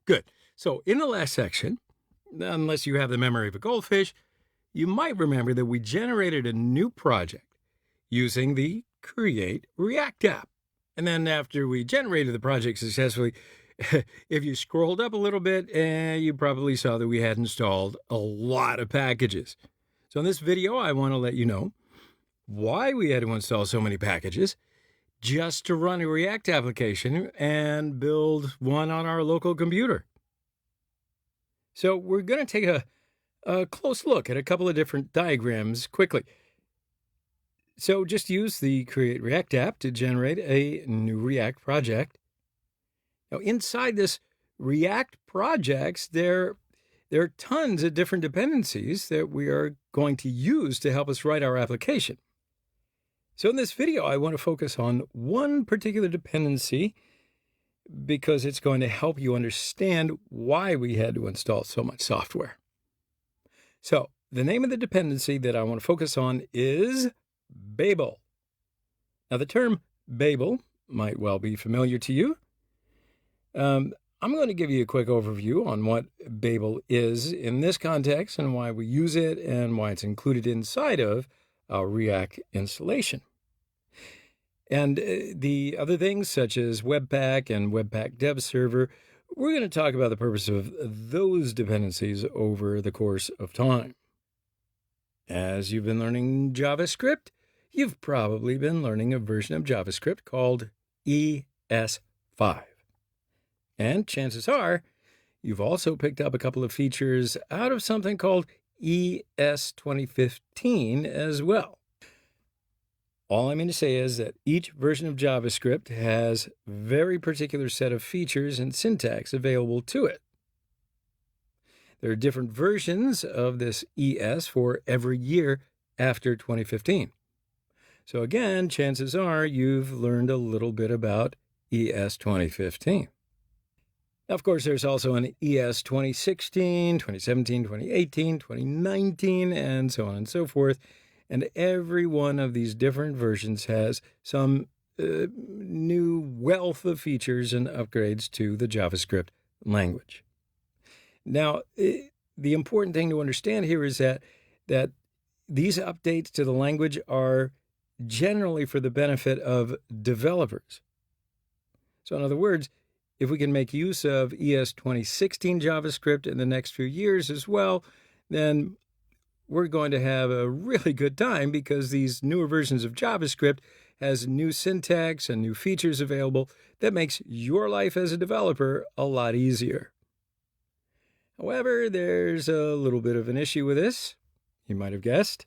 Good. So in the last section, unless you have the memory of a goldfish, you might remember that we generated a new project using the Create React app. And then after we generated the project successfully, if you scrolled up a little bit, you probably saw that we had installed a lot of packages. So in this video, I want to let you know why we had to install so many packages just to run a React application and build one on our local computer. So we're going to take a close look at a couple of different diagrams quickly. So just use the Create React app to generate a new React project. Now, inside this React projects, there are tons of different dependencies that we are going to use to help us write our application. So in this video, I want to focus on one particular dependency because it's going to help you understand why we had to install so much software. So the name of the dependency that I want to focus on is Bebel. Now, the term Bebel might well be familiar to you. I'm going to give you a quick overview on what Bebel is in this context and why we use it and why it's included inside of our React installation. And the other things such as Webpack and Webpack Dev Server, we're going to talk about the purpose of those dependencies over the course of time. As you've been learning JavaScript, you've probably been learning a version of JavaScript called ES5. And chances are, you've also picked up a couple of features out of something called ES 2015 as well. All I mean to say is that each version of JavaScript has a very particular set of features and syntax available to it. There are different versions of this ES for every year after 2015. So again, chances are you've learned a little bit about ES 2015. Now, of course, there's also an ES 2016, 2017, 2018, 2019, and so on and so forth. And every one of these different versions has some new wealth of features and upgrades to the JavaScript language. Now, the important thing to understand here is that these updates to the language are generally for the benefit of developers. So in other words, if we can make use of ES 2016 JavaScript in the next few years as well, then we're going to have a really good time because these newer versions of JavaScript has new syntax and new features available that makes your life as a developer a lot easier. However, there's a little bit of an issue with this, you might have guessed.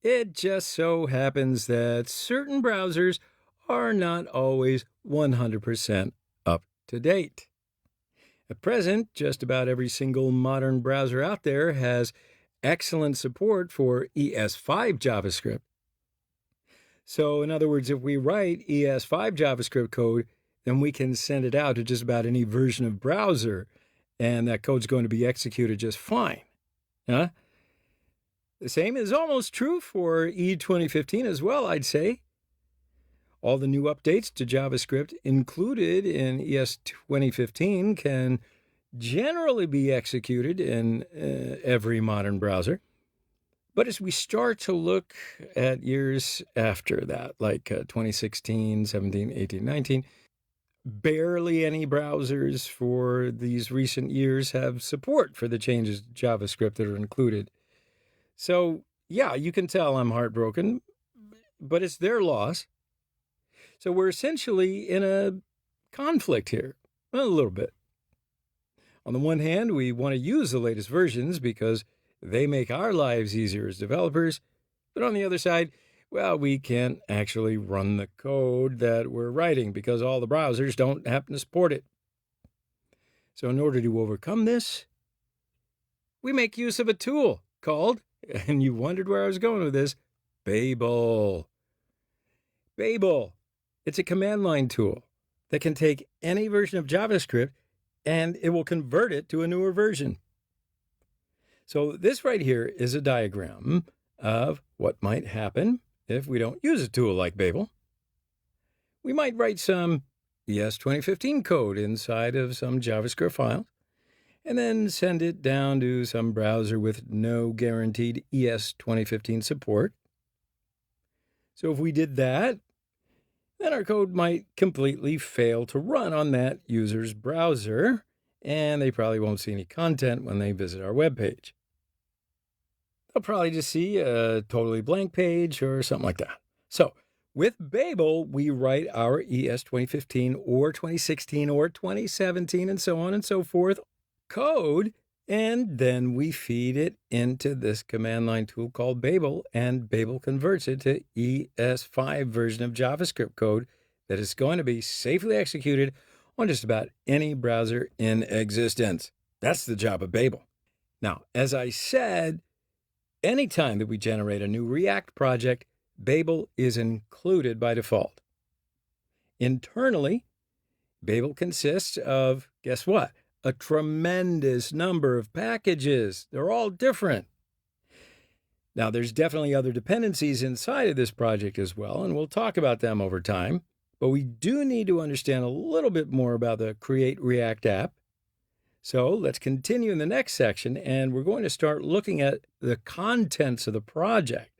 It just so happens that certain browsers are not always 100% up to date. At present, just about every single modern browser out there has excellent support for ES5 JavaScript. So in other words, if we write ES5 JavaScript code, then we can send it out to just about any version of browser, and that code's going to be executed just fine. The same is almost true for E2015 as well, I'd say. All the new updates to JavaScript included in ES 2015 can generally be executed in every modern browser. But as we start to look at years after that, like 2016, 17, 18, 19, barely any browsers for these recent years have support for the changes to JavaScript that are included. So, yeah, you can tell I'm heartbroken, but it's their loss. So we're essentially in a conflict here, a little bit. On the one hand, we want to use the latest versions because they make our lives easier as developers. But on the other side, well, we can't actually run the code that we're writing because all the browsers don't happen to support it. So in order to overcome this, we make use of a tool called, and you wondered where I was going with this, Bebel. Bebel. It's a command line tool that can take any version of JavaScript and it will convert it to a newer version. So this right here is a diagram of what might happen if we don't use a tool like Bebel. We might write some ES 2015 code inside of some JavaScript files, and then send it down to some browser with no guaranteed ES 2015 support. So if we did that, then our code might completely fail to run on that user's browser, and they probably won't see any content when they visit our web page. They'll probably just see a totally blank page or something like that. So with Bebel, we write our ES 2015 or 2016 or 2017 and so on and so forth code, and then we feed it into this command line tool called Bebel, and Bebel converts it to ES5 version of JavaScript code that is going to be safely executed on just about any browser in existence. That's the job of Bebel. Now, as I said, anytime that we generate a new React project, Bebel is included by default. Internally, Bebel consists of, guess what? A tremendous number of packages. They're all different. Now, there's definitely other dependencies inside of this project as well, and we'll talk about them over time. But we do need to understand a little bit more about the Create React app. So let's continue in the next section, and we're going to start looking at the contents of the project.